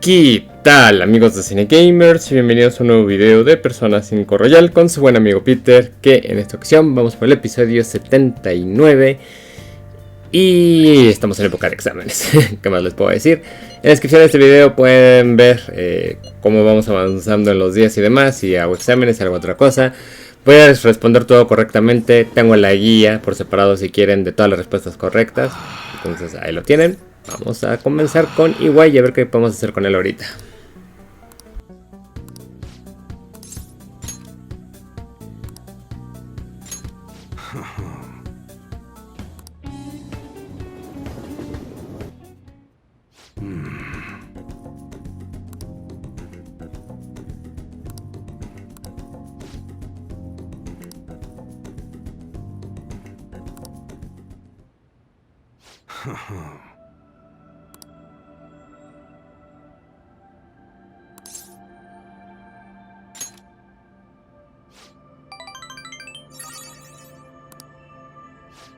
¿Qué tal, amigos de TheCINEGamers? Y bienvenidos a un nuevo video de Persona 5 Royal con su buen amigo Peter, que en esta ocasión vamos por el episodio 79 y estamos en época de exámenes. ¿Qué más les puedo decir? En la descripción de este video pueden ver cómo vamos avanzando en los días y demás. Si hago exámenes, hago otra cosa, puedes responder todo correctamente. Tengo la guía por separado si quieren de todas las respuestas correctas. Entonces ahí lo tienen. Vamos a comenzar con Iwai y a ver qué podemos hacer con él ahorita.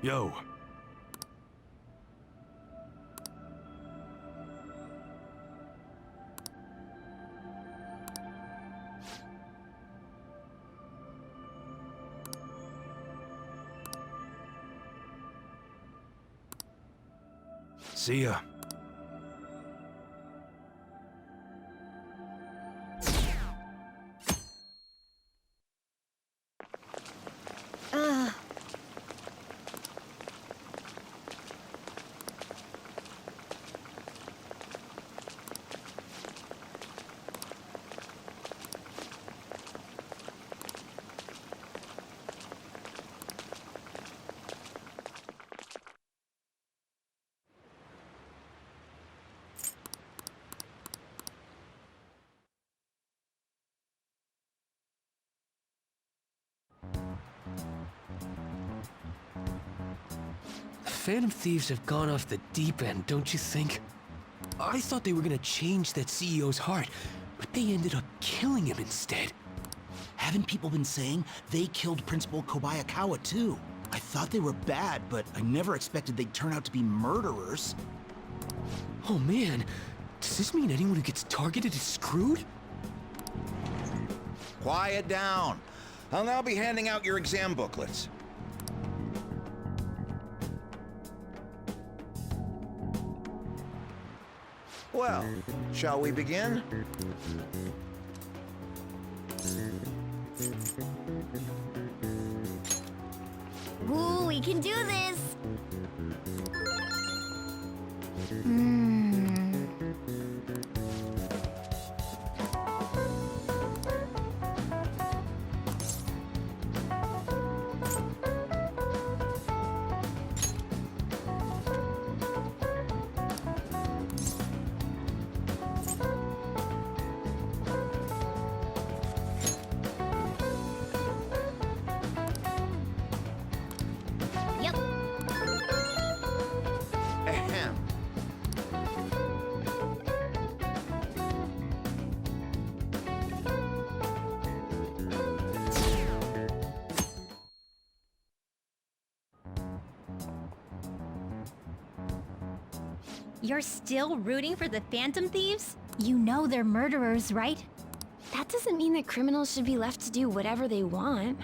Yo. See ya. Phantom thieves have gone off the deep end, don't you think? I thought they were gonna change that CEO's heart, but they ended up killing him instead. Haven't people been saying they killed Principal Kobayakawa too? I thought they were bad, but I never expected they'd turn out to be murderers. Oh man, does this mean anyone who gets targeted is screwed? Quiet down. I'll now be handing out your exam booklets. Well, shall we begin? Ooh, we can do this! Yep. Ahem. You're still rooting for the Phantom Thieves? You know they're murderers, right? That doesn't mean that criminals should be left to do whatever they want.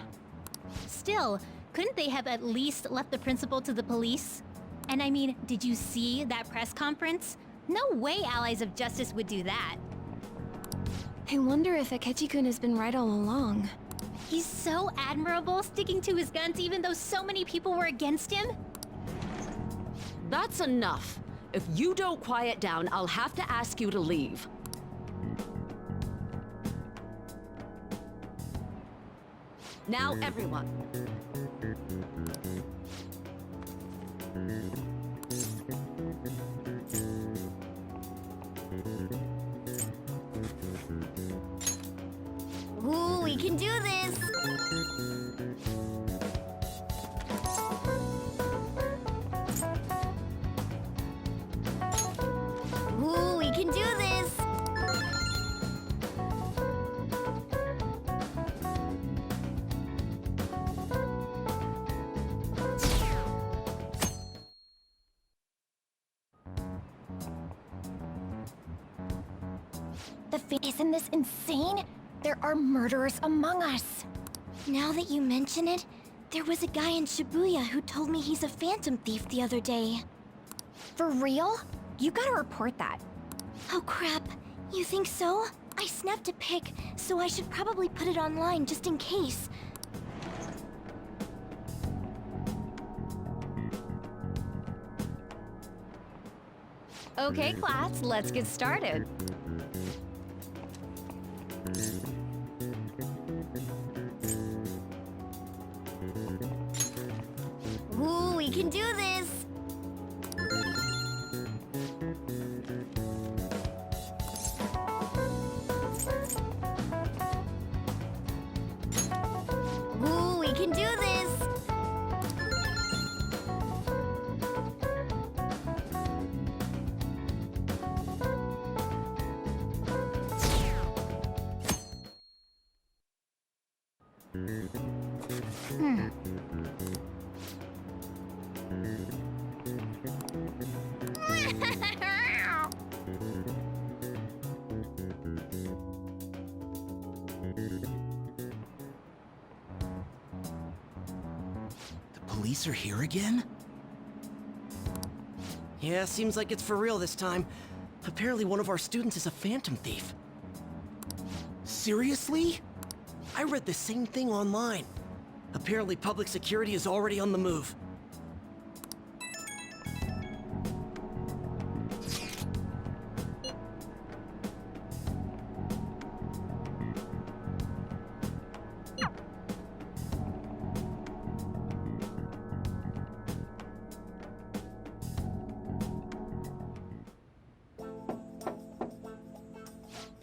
Still, couldn't they have at least left the principal to the police? And I mean, did you see that press conference? No way Allies of Justice would do that. I wonder if Akechi-kun has been right all along. He's so admirable, sticking to his guns even though so many people were against him. That's enough. If you don't quiet down, I'll have to ask you to leave. Now, everyone. Ooh, we can do this! Ooh, we can do this! Isn't this insane? There are murderers among us. Now that you mention it, there was a guy in Shibuya who told me he's a phantom thief the other day. For real? You gotta report that. Oh crap, you think so? I snapped a pic, so I should probably put it online just in case. Okay, class, let's get started. Ooh, we can do this! Ooh, we can do this! Police are here again? Yeah, seems like it's for real this time. Apparently one of our students is a phantom thief. Seriously? I read the same thing online. Apparently public security is already on the move.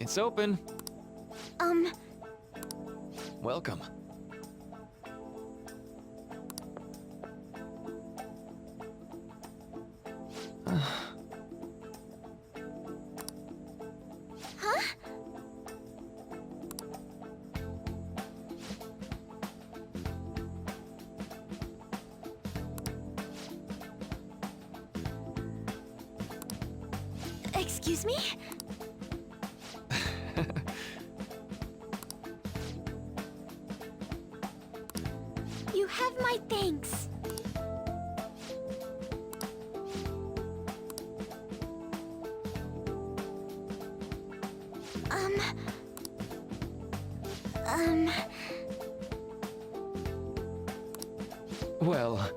It's open. Welcome. Huh? Excuse me? You have my thanks. Well,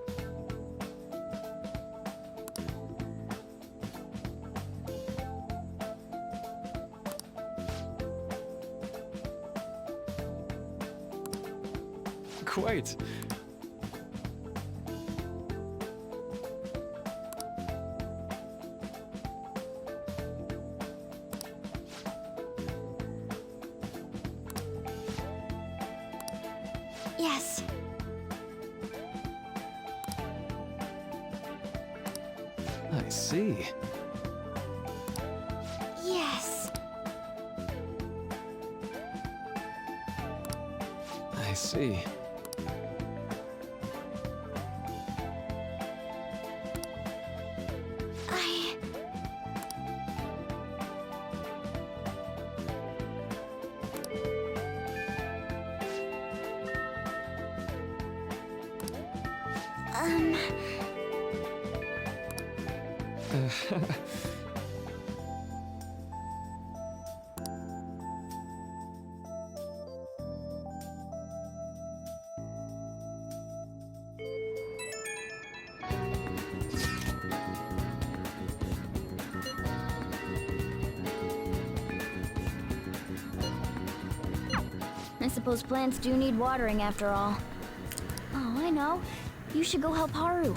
quite. Yes. I see. Yes. I see. I suppose plants do need watering after all. Oh, I know. You should go help Haru.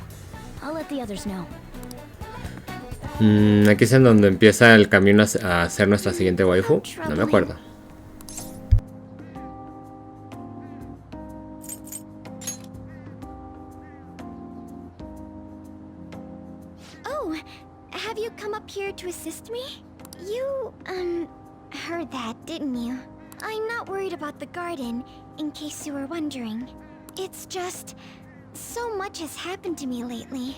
I'll let the others know. Aquí es en donde empieza el camino a ser nuestra siguiente waifu. No me acuerdo. Oh, have you come up here to assist me? You, heard that, didn't you? I'm not worried about the garden, in case you were wondering. It's just, so much has happened to me lately.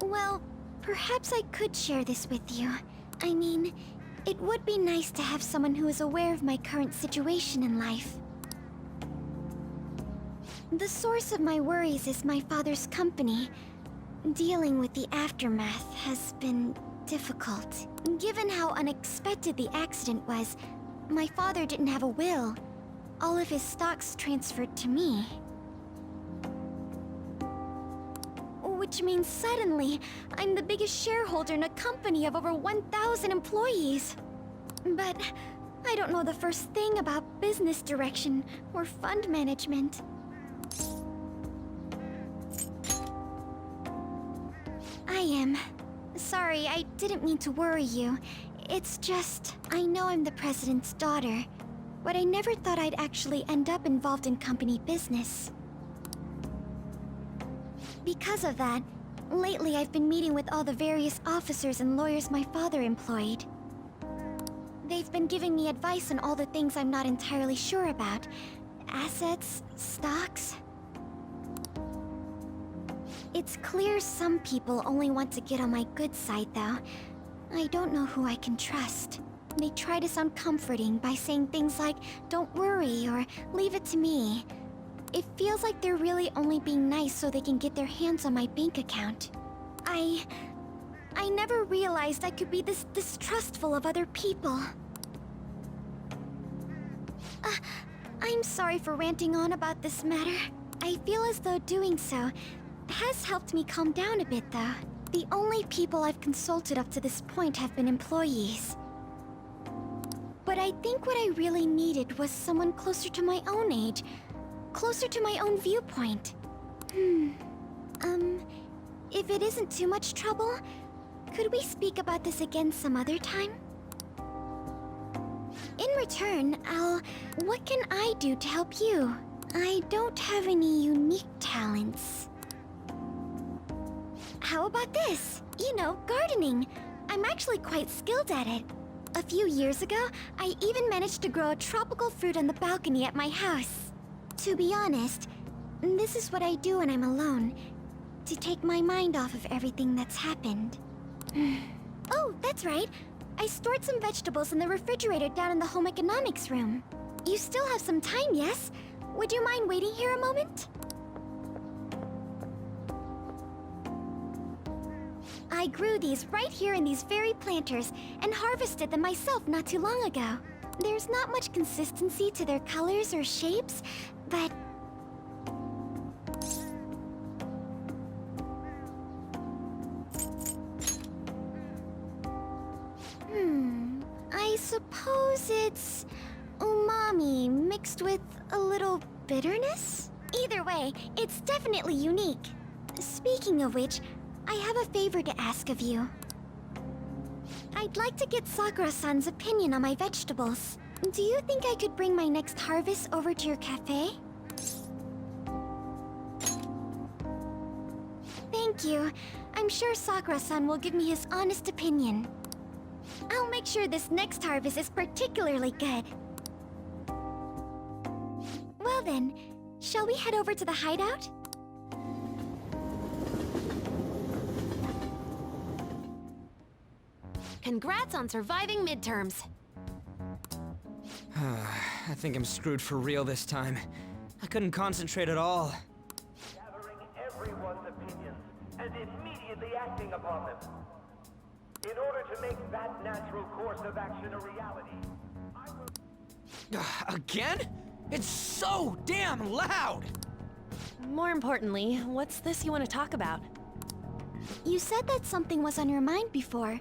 Well, Perhaps I could share this with you. I mean, it would be nice to have someone who is aware of my current situation in life. The source of my worries is my father's company. Dealing with the aftermath has been difficult. Given how unexpected the accident was, my father didn't have a will. All of his stocks transferred to me. Which means suddenly, I'm the biggest shareholder in a company of over 1,000 employees. But I don't know the first thing about business direction or fund management. I am. Sorry, I didn't mean to worry you. It's just, I know I'm the president's daughter, but I never thought I'd actually end up involved in company business. Because of that, lately I've been meeting with all the various officers and lawyers my father employed. They've been giving me advice on all the things I'm not entirely sure about. Assets, stocks. It's clear some people only want to get on my good side, though. I don't know who I can trust. They try to sound comforting by saying things like, "Don't worry," or "Leave it to me." It feels like they're really only being nice so they can get their hands on my bank account. I never realized I could be this distrustful of other people. I'm sorry for ranting on about this matter. I feel as though doing so has helped me calm down a bit, though. The only people I've consulted up to this point have been employees. But I think what I really needed was someone closer to my own age, closer to my own viewpoint. If it isn't too much trouble, could we speak about this again some other time? In return, what can I do to help you? I don't have any unique talents. How about this? You know, gardening. I'm actually quite skilled at it. A few years ago, I even managed to grow a tropical fruit on the balcony at my house. To be honest, this is what I do when I'm alone, to take my mind off of everything that's happened. Oh, that's right. I stored some vegetables in the refrigerator down in the home economics room. You still have some time, yes? Would you mind waiting here a moment? I grew these right here in these very planters and harvested them myself not too long ago. There's not much consistency to their colors or shapes, but... I suppose it's umami mixed with a little bitterness? Either way, it's definitely unique. Speaking of which, I have a favor to ask of you. I'd like to get Sakura-san's opinion on my vegetables. Do you think I could bring my next harvest over to your cafe? Thank you. I'm sure Sakura-san will give me his honest opinion. I'll make sure this next harvest is particularly good. Well then, shall we head over to the hideout? Congrats on surviving midterms. I think I'm screwed for real this time. I couldn't concentrate at all. Gathering everyone's opinions and immediately acting upon them. In order to make that natural course of action a reality, I will... Again? It's so damn loud! More importantly, what's this you want to talk about? You said that something was on your mind before,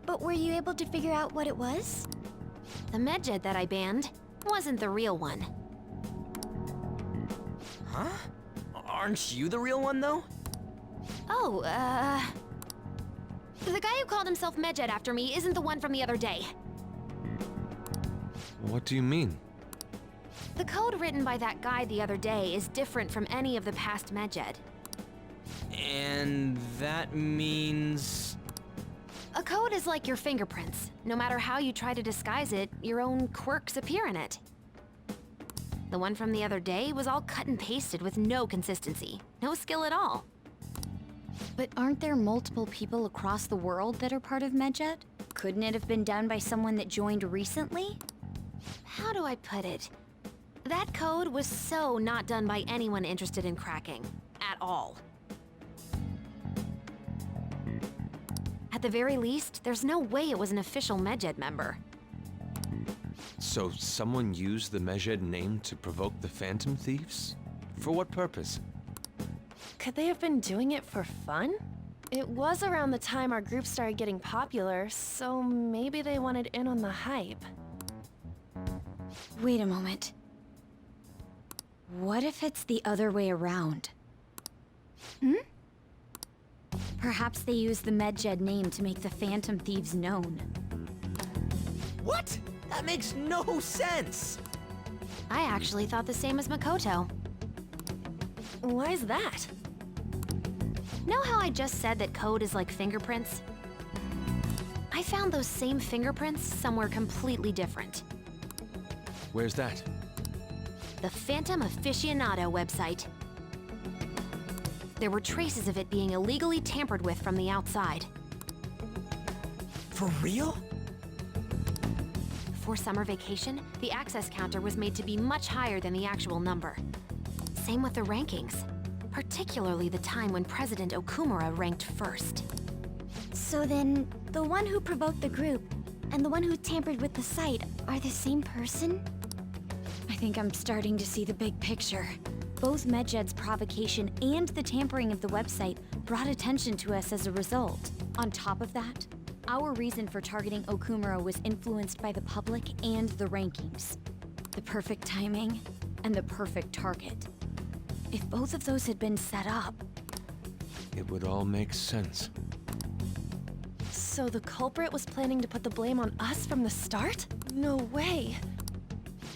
but were you able to figure out what it was? The medjed that I banned wasn't the real one. Huh? Aren't you the real one, though? Oh, the guy who called himself Medjed after me isn't the one from the other day. What do you mean? The code written by that guy the other day is different from any of the past Medjed. And that means... A code is like your fingerprints. No matter how you try to disguise it, your own quirks appear in it. The one from the other day was all cut and pasted with no consistency, no skill at all. But aren't there multiple people across the world that are part of Medjed? Couldn't it have been done by someone that joined recently? How do I put it? That code was so not done by anyone interested in cracking. At all. At the very least, there's no way it was an official Medjed member. So someone used the Medjed name to provoke the Phantom Thieves? For what purpose? Could they have been doing it for fun? It was around the time our group started getting popular, so maybe they wanted in on the hype. Wait a moment. What if it's the other way around? Perhaps they used the Medjed name to make the Phantom Thieves known. What? That makes no sense! I actually thought the same as Makoto. Why is that? Know how I just said that code is like fingerprints? I found those same fingerprints somewhere completely different. Where's that? The Phantom Aficionado website. There were traces of it being illegally tampered with from the outside. For real? For summer vacation, the access counter was made to be much higher than the actual number. Same with the rankings, particularly the time when President Okumura ranked first. So then, the one who provoked the group and the one who tampered with the site are the same person? I think I'm starting to see the big picture. Both Medjed's provocation and the tampering of the website brought attention to us as a result. On top of that, our reason for targeting Okumura was influenced by the public and the rankings. The perfect timing and the perfect target. If both of those had been set up... It would all make sense. So the culprit was planning to put the blame on us from the start? No way.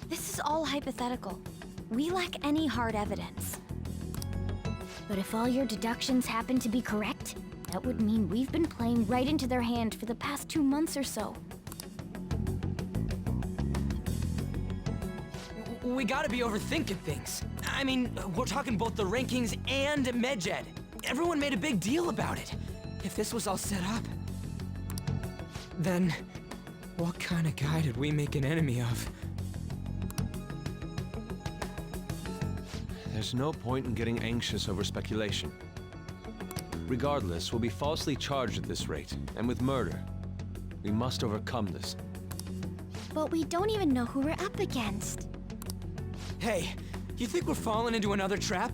This is all hypothetical. We lack any hard evidence. But if all your deductions happen to be correct, that would mean we've been playing right into their hand for the past 2 months or so. We gotta be overthinking things. I mean, we're talking both the rankings and Medjed. Everyone made a big deal about it. If this was all set up, then what kind of guy did we make an enemy of? There's no point in getting anxious over speculation. Regardless, we'll be falsely charged at this rate, and with murder. We must overcome this. But we don't even know who we're up against. Hey, you think we're falling into another trap?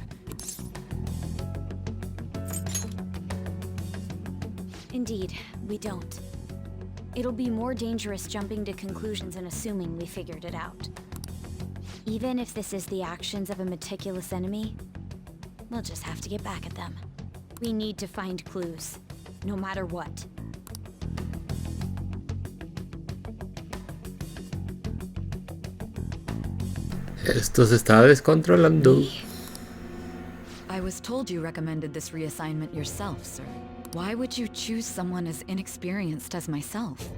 Indeed, we don't. It'll be more dangerous jumping to conclusions and assuming we figured it out. Even if this is the actions of a meticulous enemy, we'll just have to get back at them. We need to find clues, no matter what. Esto se está descontrolando. I was told you recommended this reassignment yourself, sir. Why would you choose someone as inexperienced as myself?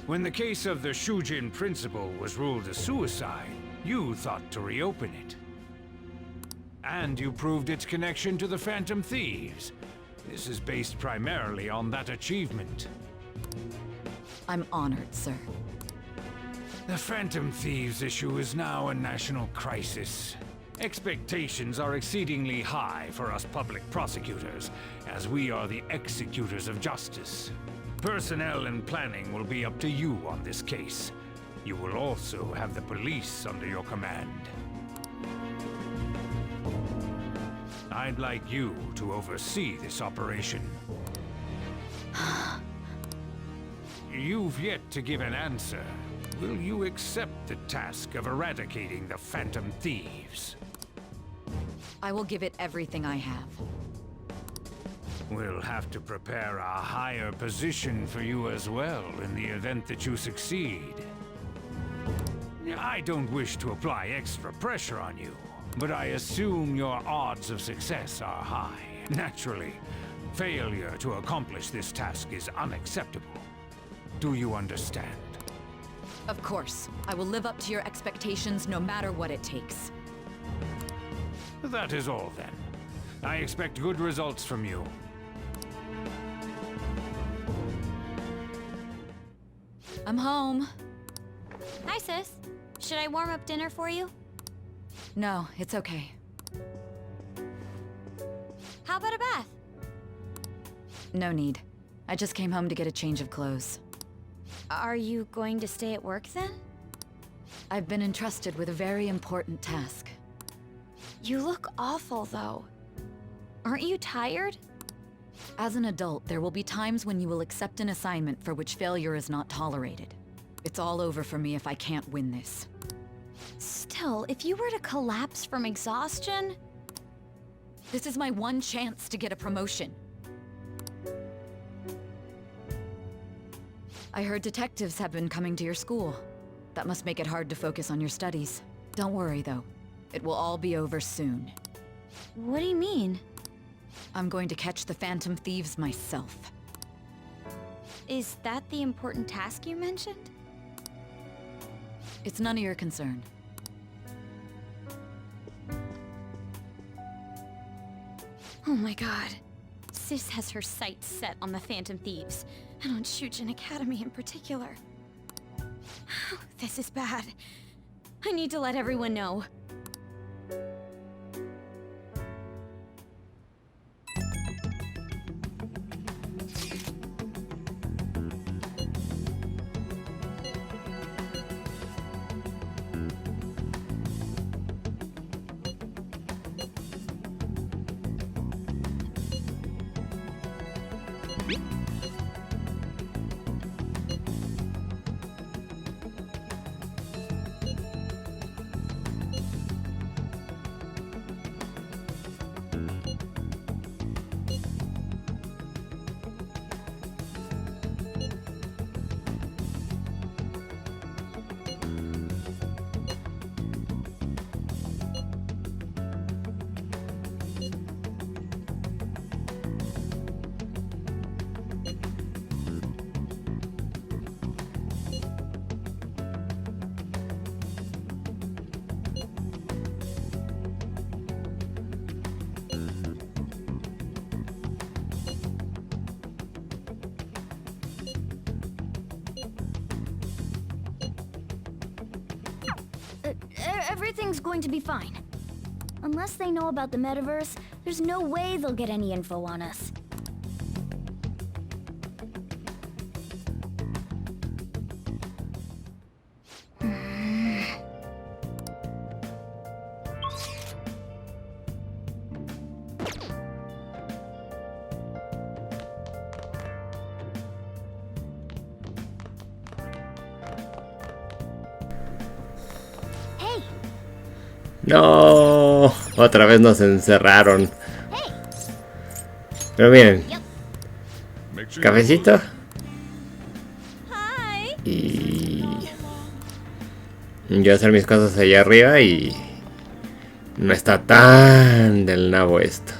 When the case of the Shujin principal was ruled a suicide, you thought to reopen it. And you proved its connection to the Phantom Thieves. This is based primarily on that achievement. I'm honored, sir. The Phantom Thieves issue is now a national crisis. Expectations are exceedingly high for us public prosecutors, as we are the executors of justice. Personnel and planning will be up to you on this case. You will also have the police under your command. I'd like you to oversee this operation. You've yet to give an answer. Will you accept the task of eradicating the Phantom Thieves? I will give it everything I have. We'll have to prepare a higher position for you as well in the event that you succeed. I don't wish to apply extra pressure on you, but I assume your odds of success are high. Naturally, failure to accomplish this task is unacceptable. Do you understand? Of course. I will live up to your expectations no matter what it takes. That is all then. I expect good results from you. I'm home. Hi, sis. Should I warm up dinner for you? No, it's okay. How about a bath? No need. I just came home to get a change of clothes. Are you going to stay at work then? I've been entrusted with a very important task. You look awful, though. Aren't you tired? As an adult, there will be times when you will accept an assignment for which failure is not tolerated. It's all over for me if I can't win this. Still, if you were to collapse from exhaustion... This is my one chance to get a promotion. I heard detectives have been coming to your school. That must make it hard to focus on your studies. Don't worry, though. It will all be over soon. What do you mean? I'm going to catch the Phantom Thieves myself. Is that the important task you mentioned? It's none of your concern. Oh my god. Sis has her sights set on the Phantom Thieves, and on Shujin Academy in particular. This is bad. I need to let everyone know. Everything's going to be fine. Unless they know about the metaverse, there's no way they'll get any info on us. No, otra vez nos encerraron. Pero miren, cafecito y yo hacer mis cosas allá arriba y no está tan del nabo esto.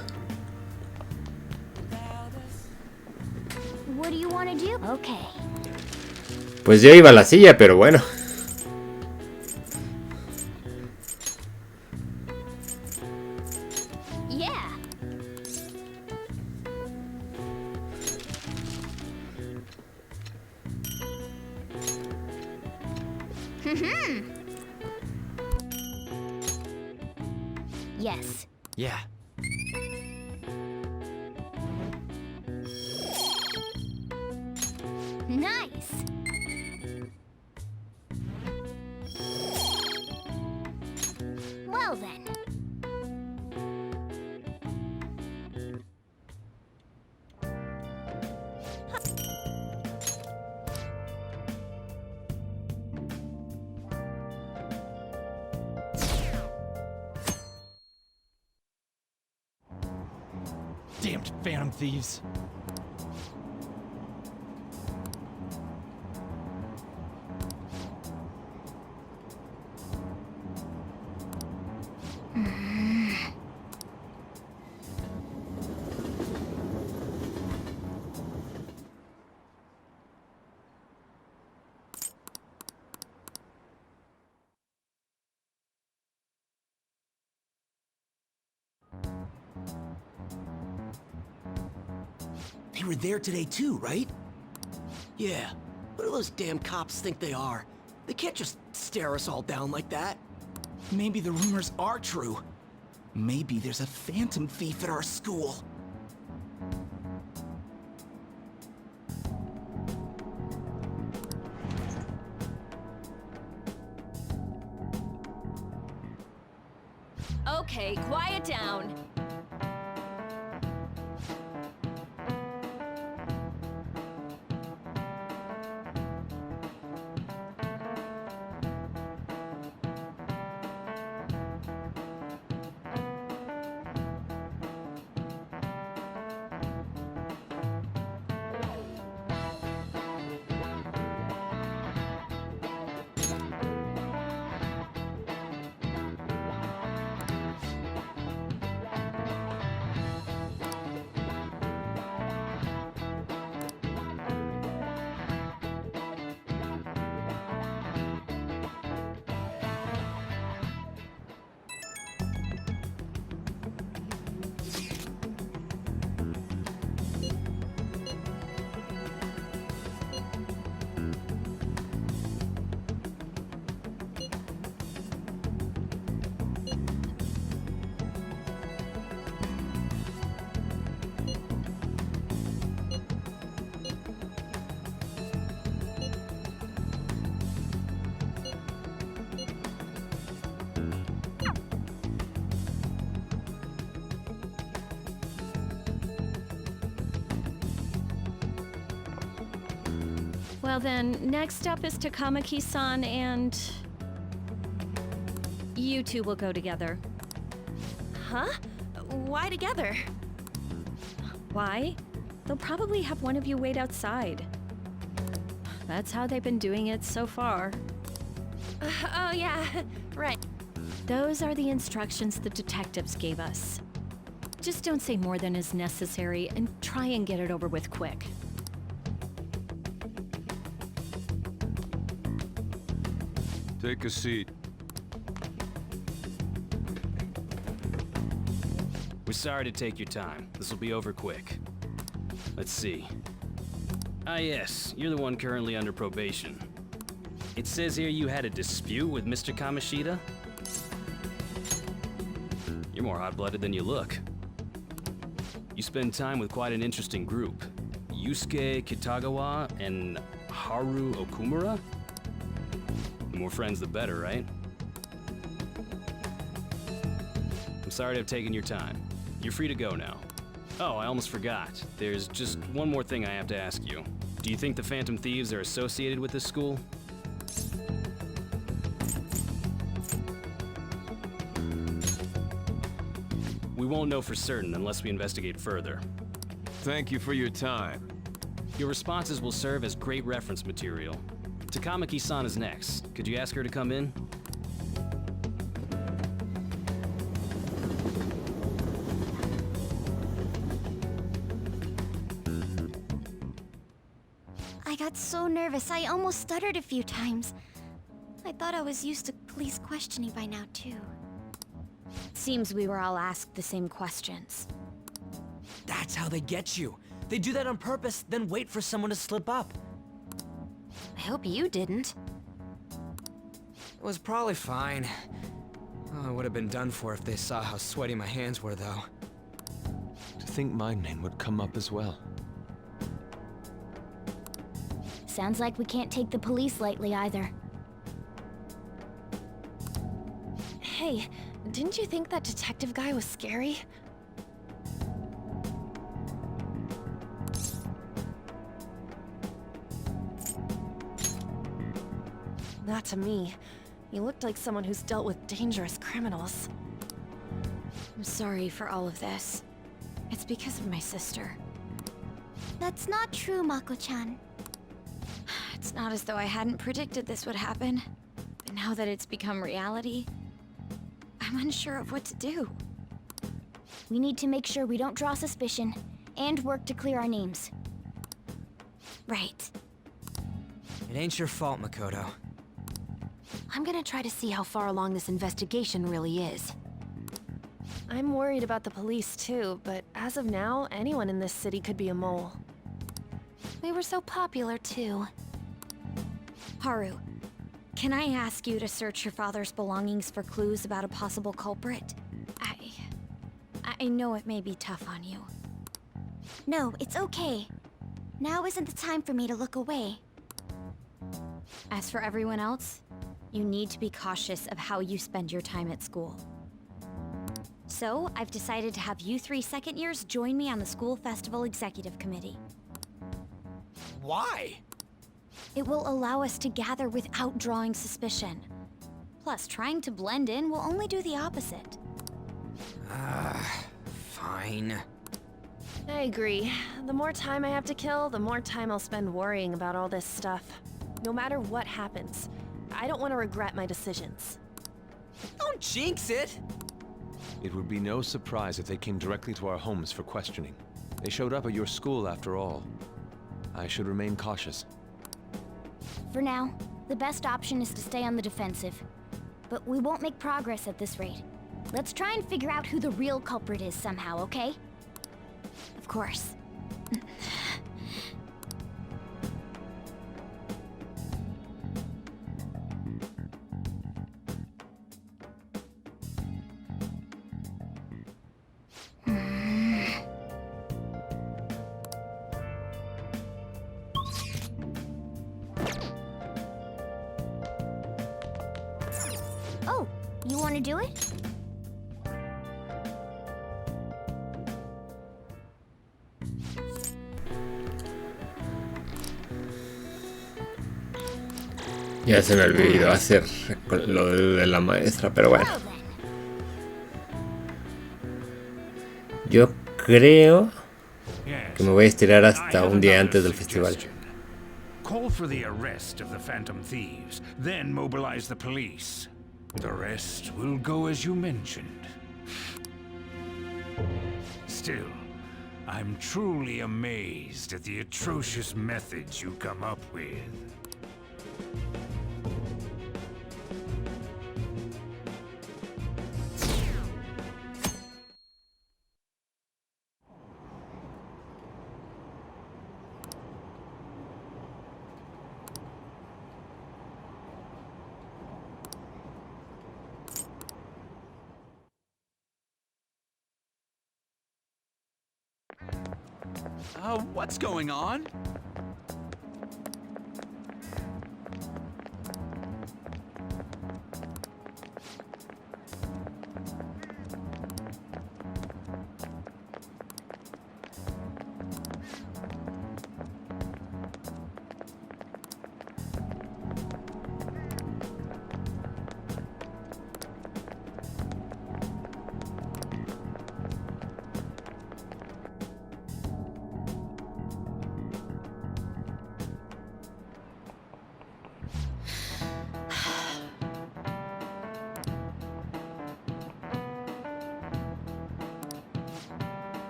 Pues yo iba a la silla, pero bueno. Yes. Yeah. Nice. Well then. Damned Phantom Thieves. They were there today too, right? Yeah, what do those damn cops think they are? They can't just stare us all down like that. Maybe the rumors are true. Maybe there's a phantom thief at our school. Okay, quiet down. Well then, next up is Takamaki-san and... you two will go together. Huh? Why together? Why? They'll probably have one of you wait outside. That's how they've been doing it so far. Oh yeah, right. Those are the instructions the detectives gave us. Just don't say more than is necessary and try and get it over with quick. Take a seat. We're sorry to take your time. This will be over quick. Let's see. Ah yes, you're the one currently under probation. It says here you had a dispute with Mr. Kamoshida? You're more hot-blooded than you look. You spend time with quite an interesting group. Yusuke Kitagawa and Haru Okumura? The more friends, the better, right? I'm sorry to have taken your time. You're free to go now. Oh, I almost forgot. There's just one more thing I have to ask you. Do you think the Phantom Thieves are associated with this school? We won't know for certain unless we investigate further. Thank you for your time. Your responses will serve as great reference material. Takamaki-san is next. Could you ask her to come in? I got so nervous, I almost stuttered a few times. I thought I was used to police questioning by now, too. Seems we were all asked the same questions. That's how they get you. They do that on purpose, then wait for someone to slip up. I hope you didn't. It was probably fine. Oh, I would have been done for if they saw how sweaty my hands were, though. To think my name would come up as well. Sounds like we can't take the police lightly either. Hey, didn't you think that detective guy was scary? Not to me. You looked like someone who's dealt with dangerous criminals. I'm sorry for all of this. It's because of my sister. That's not true, Mako-chan. It's not as though I hadn't predicted this would happen. But now that it's become reality, I'm unsure of what to do. We need to make sure we don't draw suspicion, and work to clear our names. Right. It ain't your fault, Makoto. I'm gonna try to see how far along this investigation really is. I'm worried about the police too, but as of now, anyone in this city could be a mole. We were so popular, too. Haru, can I ask you to search your father's belongings for clues about a possible culprit? I know it may be tough on you. No, it's okay. Now isn't the time for me to look away. As for everyone else, you need to be cautious of how you spend your time at school. So, I've decided to have you 3 second years join me on the school festival executive committee. Why? It will allow us to gather without drawing suspicion. Plus, trying to blend in will only do the opposite. Fine. I agree. The more time I have to kill, the more time I'll spend worrying about all this stuff. No matter what happens, I don't want to regret my decisions. Don't jinx it! It would be no surprise if they came directly to our homes for questioning. They showed up at your school after all. I should remain cautious. For now, the best option is to stay on the defensive. But we won't make progress at this rate. Let's try and figure out who the real culprit is somehow, okay? Of course. Oh, you want to do it? Ya se me olvidó hacer lo de la maestra, pero bueno. Yo creo que me voy a estirar hasta un día antes del festival. Call for the arrest of the Phantom Thieves, then mobilize the police. The rest will go as you mentioned. Still, I'm truly amazed at the atrocious methods you come up with. What's going on?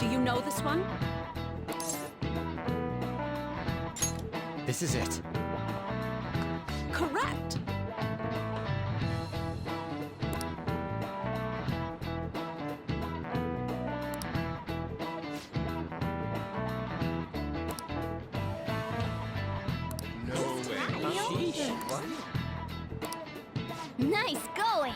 Do you know this one? This is it. Correct! Nice going!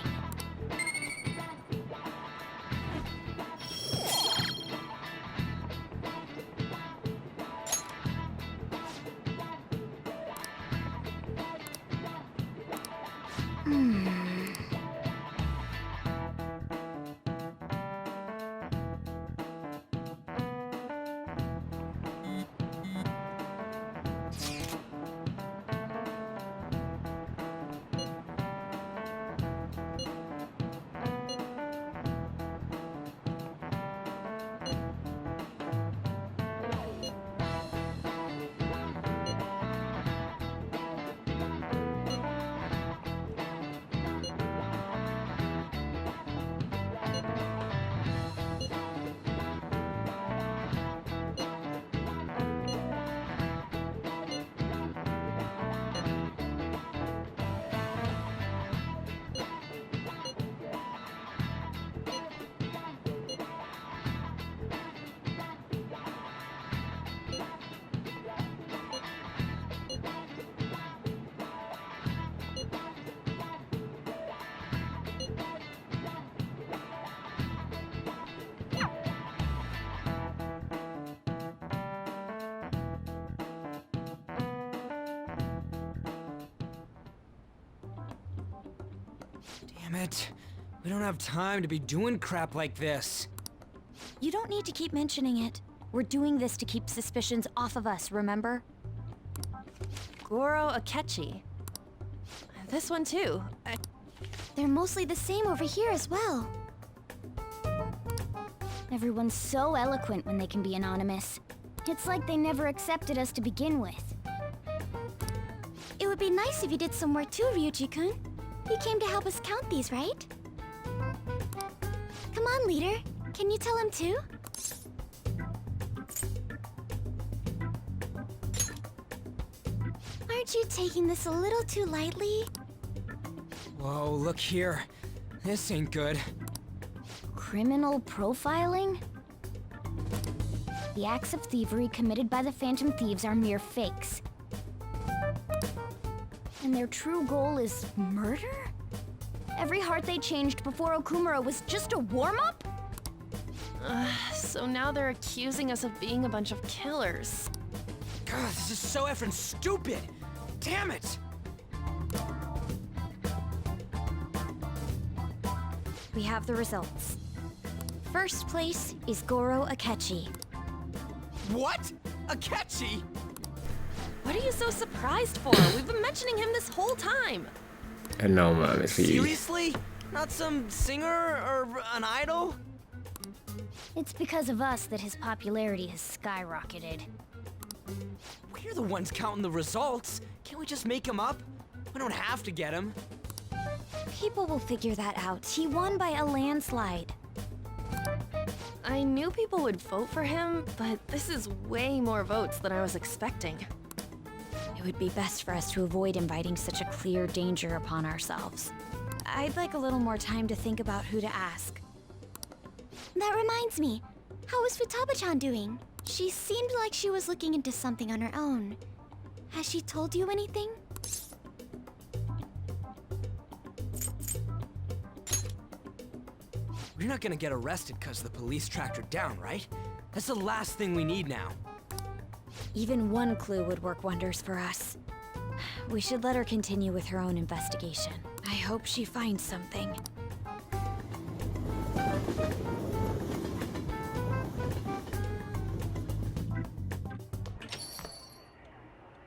Damn it. We don't have time to be doing crap like this. You don't need to keep mentioning it. We're doing this to keep suspicions off of us, remember? Goro Akechi. This one too. They're mostly the same over here as well. Everyone's so eloquent when they can be anonymous. It's like they never accepted us to begin with. It would be nice if you did some work too, Ryuji-kun. You came to help us count these, right? Come on, leader. Can you tell him too? Aren't you taking this a little too lightly? Whoa, look here. This ain't good. Criminal profiling? The acts of thievery committed by the Phantom Thieves are mere fakes. And their true goal is murder? Every heart they changed before Okumura was just a warm-up? So now they're accusing us of being a bunch of killers. God, this is so effing stupid! Damn it! We have the results. First place is Goro Akechi. What? Akechi? What are you so surprised for? We've been mentioning him this whole time. No mames, sí. Seriously? Not some singer or an idol? It's because of us that his popularity has skyrocketed. We're the ones counting the results. Can't we just make him up? We don't have to get him. People will figure that out. He won by a landslide. I knew people would vote for him, but this is way more votes than I was expecting. It would be best for us to avoid inviting such a clear danger upon ourselves. I'd like a little more time to think about who to ask. That reminds me. How is Futaba-chan doing? She seemed like she was looking into something on her own. Has she told you anything? We're not gonna get arrested because the police tracked her down, right? That's the last thing we need now. Even one clue would work wonders for us. We should let her continue with her own investigation. I hope she finds something.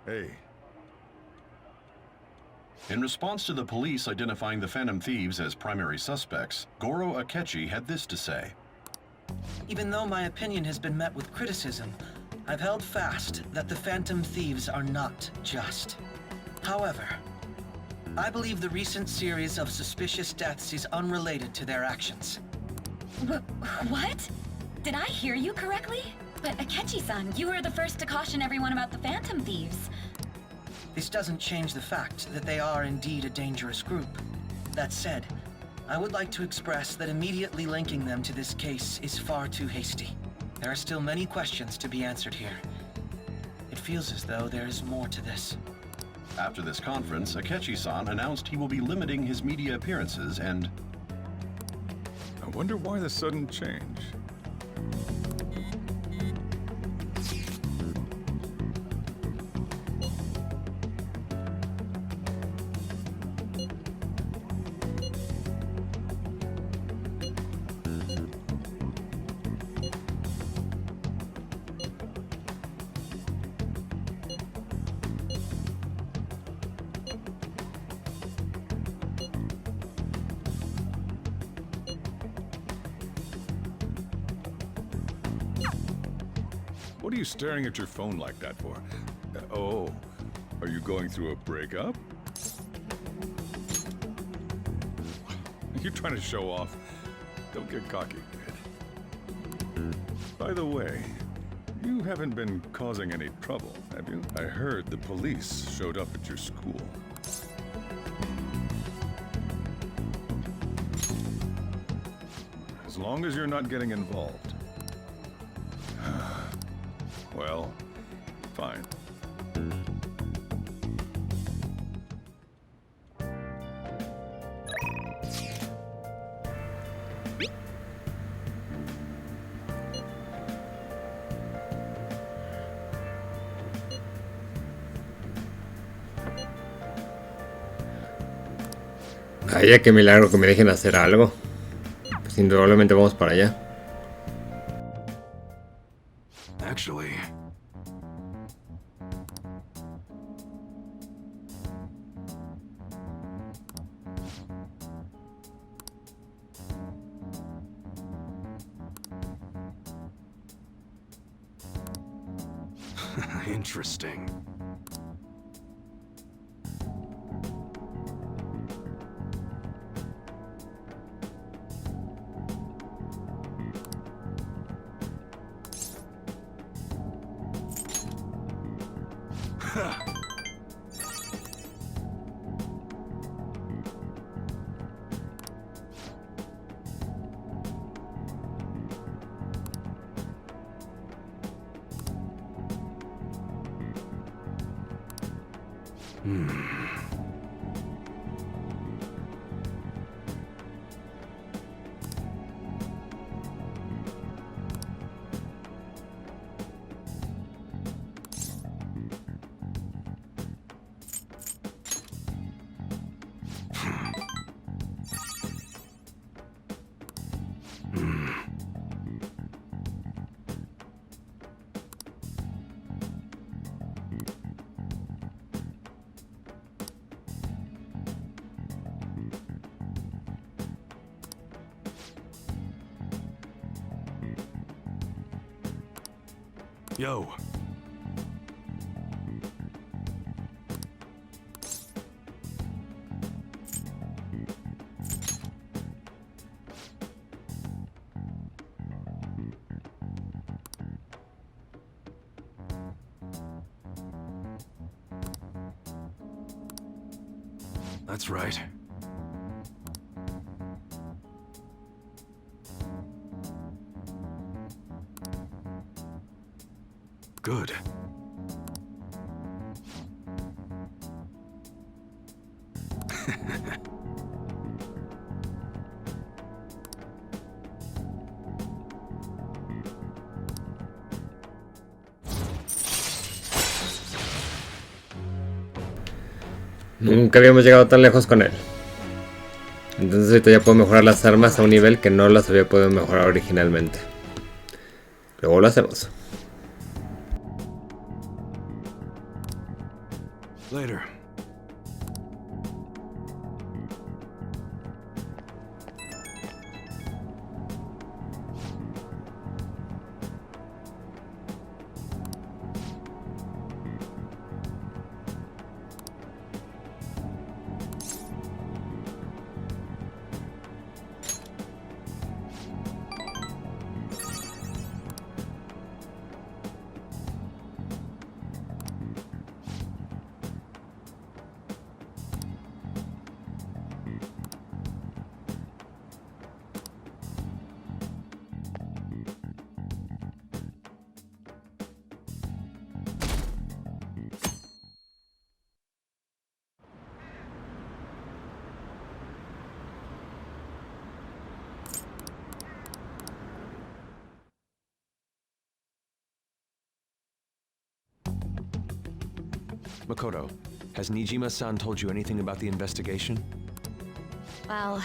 Hey. In response to the police identifying the Phantom Thieves as primary suspects, Goro Akechi had this to say. Even though my opinion has been met with criticism, I've held fast that the Phantom Thieves are not just. However, I believe the recent series of suspicious deaths is unrelated to their actions. What? Did I hear you correctly? But Akechi-san, you were the first to caution everyone about the Phantom Thieves. This doesn't change the fact that they are indeed a dangerous group. That said, I would like to express that immediately linking them to this case is far too hasty. There are still many questions to be answered here. It feels as though there is more to this. After this conference, Akechi-san announced he will be limiting his media appearances and... I wonder why the sudden change. What are you staring at your phone like that for? Oh, are you going through a breakup? Are you trying to show off? Don't get cocky, kid. By the way, you haven't been causing any trouble, have you? I heard the police showed up at your school. As long as you're not getting involved. Well, fine. Vaya, qué milagro que me dejen hacer algo. Pues indudablemente vamos para allá. Actually... Interesting. Yo. That's right. Good. Nunca habíamos llegado tan lejos con él. Entonces ahorita ya puedo mejorar las armas a un nivel que no las había podido mejorar originalmente. Luego lo hacemos. Later. Makoto, has Nijima-san told you anything about the investigation? Well,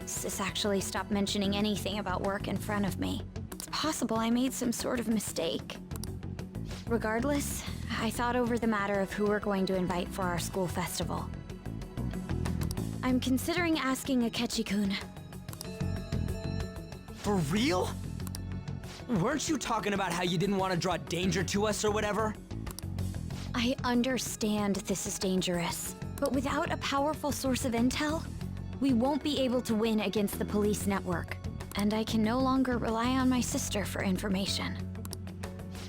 Sis actually stopped mentioning anything about work in front of me. It's possible I made some sort of mistake. Regardless, I thought over the matter of who we're going to invite for our school festival. I'm considering asking Akechi-kun. For real? Weren't you talking about how you didn't want to draw danger to us or whatever? I understand this is dangerous, but without a powerful source of intel, we won't be able to win against the police network. And I can no longer rely on my sister for information.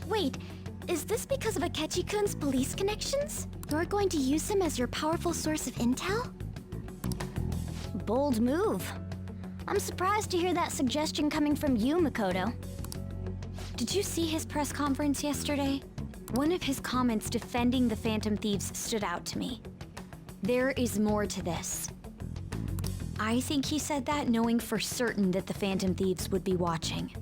Wait, is this because of Akechi-kun's police connections? You're going to use him as your powerful source of intel? Bold move. I'm surprised to hear that suggestion coming from you, Makoto. Did you see his press conference yesterday? One of his comments defending the Phantom Thieves stood out to me. There is more to this. I think he said that knowing for certain that the Phantom Thieves would be watching.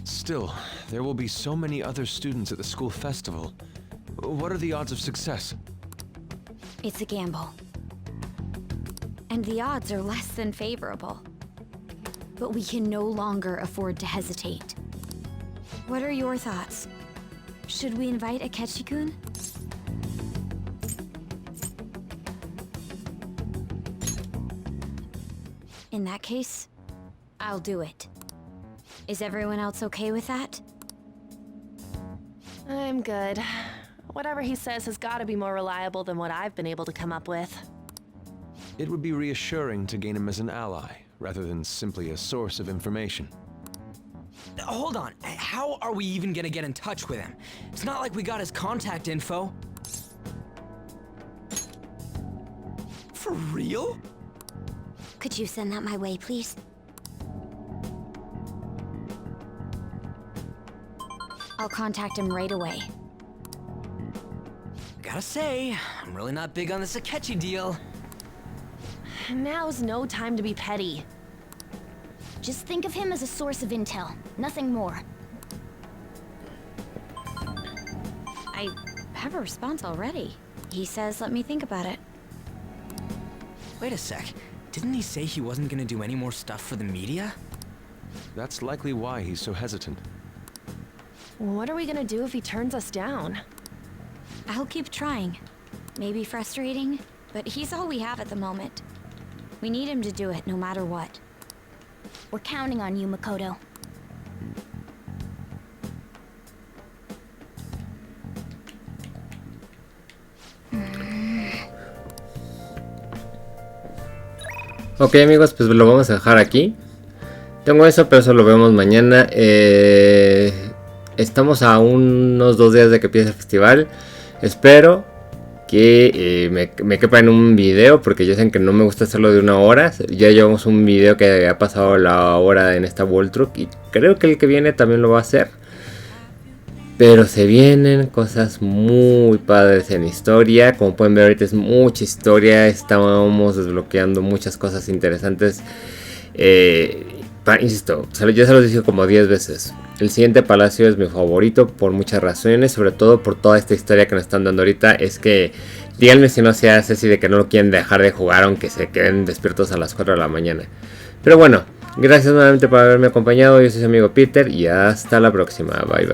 Still, there will be so many other students at the school festival. What are the odds of success? It's a gamble. and the odds are less than favorable. But we can no longer afford to hesitate. What are your thoughts? Should we invite Akechi-kun? In that case, I'll do it. Is everyone else okay with that? I'm good. Whatever he says has got to be more reliable than what I've been able to come up with. It would be reassuring to gain him as an ally, rather than simply a source of information. Hold on, how are we even gonna get in touch with him? It's not like we got his contact info. For real? Could you send that my way, please? I'll contact him right away. Gotta say, I'm really not big on this Akechi deal. Now's no time to be petty. Just think of him as a source of intel, nothing more. I have a response already. He says let me think about it. Wait a sec. Didn't he say he wasn't gonna do any more stuff for the media? That's likely why he's so hesitant. What are we gonna do if he turns us down? I'll keep trying. Maybe frustrating, but he's all we have at the moment. We need him to do it no matter what. We're counting on you, Makoto. Ok amigos, pues lo vamos a dejar aquí. Tengo eso, pero eso lo vemos mañana. Estamos a unos 2 días de que empiece el festival. Espero que me quepa en un video, porque ya saben que no me gusta hacerlo de 1 hora. Ya llevamos un video que ha pasado la hora en esta World Truck y creo que el que viene también lo va a hacer. Pero se vienen cosas muy padres en historia. Como pueden ver ahorita es mucha historia. Estamos desbloqueando muchas cosas interesantes. Insisto, ya se los dije como 10 veces. El siguiente palacio es mi favorito por muchas razones. Sobre todo por toda esta historia que nos están dando ahorita. Es que díganme si no se hace así de que no lo quieren dejar de jugar aunque se queden despiertos a las 4 de la mañana. Pero bueno, gracias nuevamente por haberme acompañado. Yo soy su amigo Peter y hasta la próxima. Bye bye.